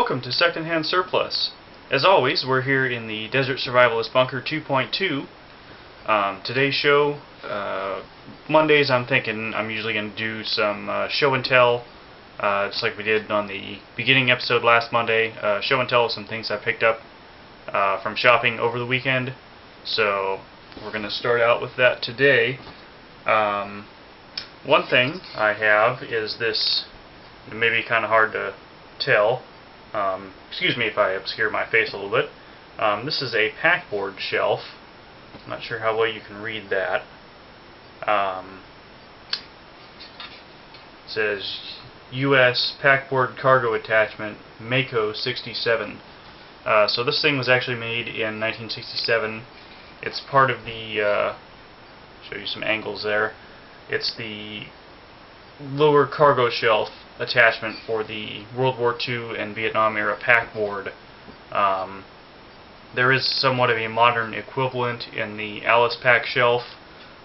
Welcome to Secondhand Surplus. As always, we're here in the Desert Survivalist Bunker 2.2. Today's show, Mondays I'm thinking I'm usually going to do some show and tell, just like we did on the beginning episode last Monday. Show and tell of some things I picked up from shopping over the weekend. So we're going to start out with that today. One thing I have is this, maybe kind of hard to tell. Excuse me if I obscure my face a little bit. This is a Packboard shelf. I'm not sure how well you can read that. It says U.S. Packboard Cargo Attachment, Mako 67. So this thing was actually made in 1967. It's part of the, show you some angles there. It's the lower cargo shelf attachment for the World War II and Vietnam era packboard. There is somewhat of a modern equivalent in the Alice pack shelf.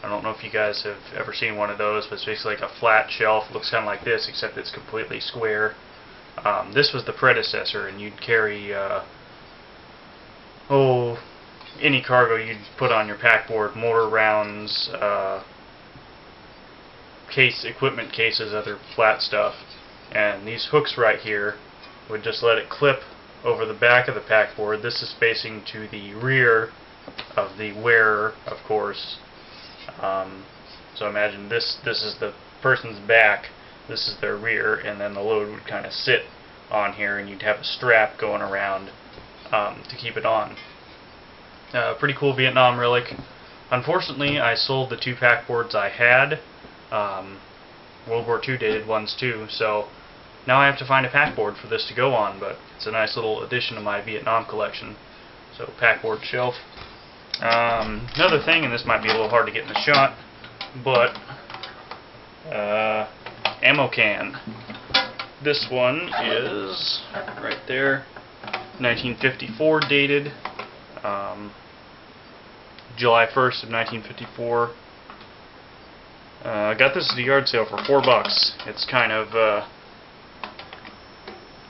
I don't know if you guys have ever seen one of those, but it's basically like a flat shelf. It looks kind of like this, except it's completely square. This was the predecessor, and you'd carry any cargo you'd put on your packboard: mortar rounds, equipment cases, other flat stuff. And these hooks right here would just let it clip over the back of the packboard. This is facing to the rear of the wearer, of course. So imagine this is the person's back, this is their rear, and then the load would kind of sit on here, and you'd have a strap going around to keep it on. Pretty cool Vietnam relic. Unfortunately, I sold the two packboards I had. World War II dated ones too, so now I have to find a packboard for this to go on, but it's a nice little addition to my Vietnam collection. So, packboard shelf. Another thing, and this might be a little hard to get in the shot, but ammo can. This one is right there, 1954 dated, July 1st of 1954. I got this at a yard sale for $4. It's kind of a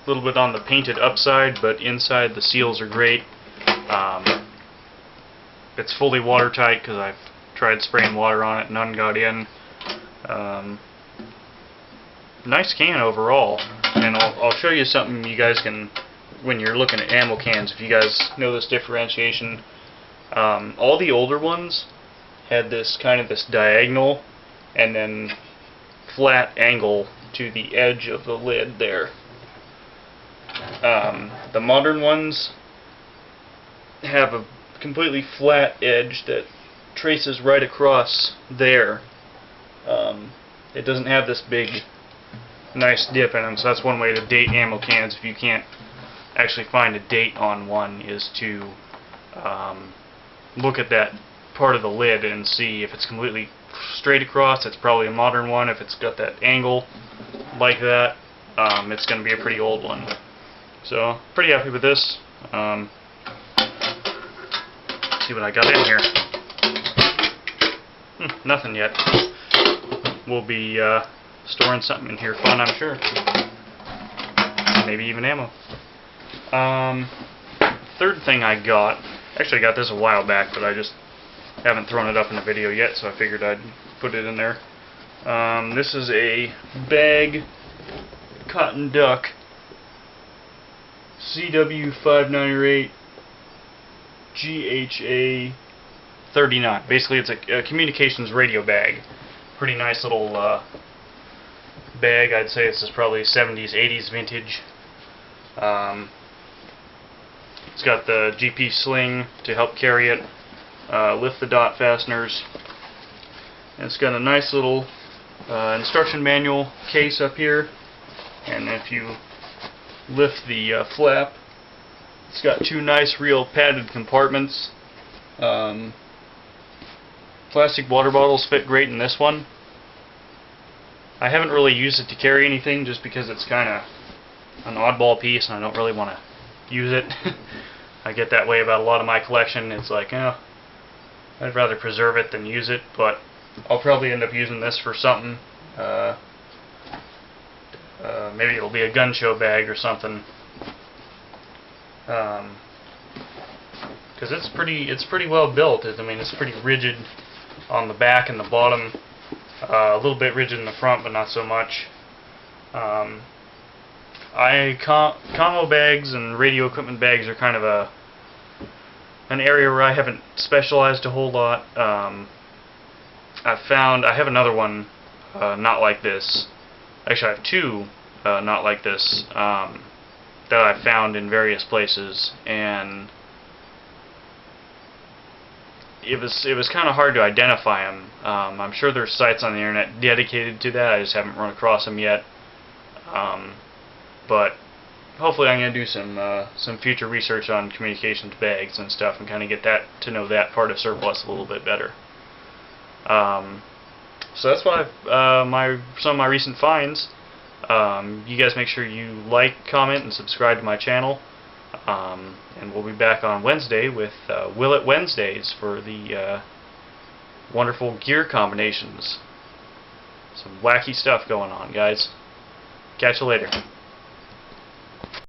little bit on the painted upside, but inside the seals are great. It's fully watertight because I've tried spraying water on it, none got in. Nice can overall, and I'll show you something you guys can, when you're looking at ammo cans, if you guys know this differentiation. All the older ones had this kind of this diagonal and then flat angle to the edge of the lid there. The modern ones have a completely flat edge that traces right across there. It doesn't have this big nice dip in them, so that's one way to date ammo cans if you can't actually find a date on one, is to look at that part of the lid and see if it's completely straight across. It's probably a modern one. If it's got that angle like that, it's going to be a pretty old one. So, pretty happy with this. See what I got in here. Nothing yet. We'll be storing something in here fun, I'm sure. Maybe even ammo. Third thing I got, actually I got this a while back, but I just haven't thrown it up in the video yet, so I figured I'd put it in there. This is a bag cotton duck CW598 GHA 39. Basically, it's a communications radio bag. Pretty nice little bag. I'd say this is probably 70s, 80s vintage. It's got the GP sling to help carry it. Lift the dot fasteners. And it's got a nice little instruction manual case up here, and if you lift the flap, it's got two nice real padded compartments. Plastic water bottles fit great in this one. I haven't really used it to carry anything just because it's kind of an oddball piece and I don't really want to use it. I get that way about a lot of my collection. It's like, I'd rather preserve it than use it, but I'll probably end up using this for something. Maybe it'll be a gun show bag or something. because it's pretty well built. I mean, it's pretty rigid on the back and the bottom. A little bit rigid in the front, but not so much. Combo bags and radio equipment bags are kind of an area where I haven't specialized a whole lot. I have another one not like this. Actually, I have two not like this that I found in various places, and it was kind of hard to identify them. I'm sure there's sites on the internet dedicated to that. I just haven't run across them yet. But hopefully I'm going to do some future research on communications bags and stuff, and kind of get to know that part of surplus a little bit better. So that's what some of my recent finds. You guys make sure you like, comment, and subscribe to my channel. And we'll be back on Wednesday with Will It Wednesdays for the wonderful gear combinations. Some wacky stuff going on, guys. Catch you later.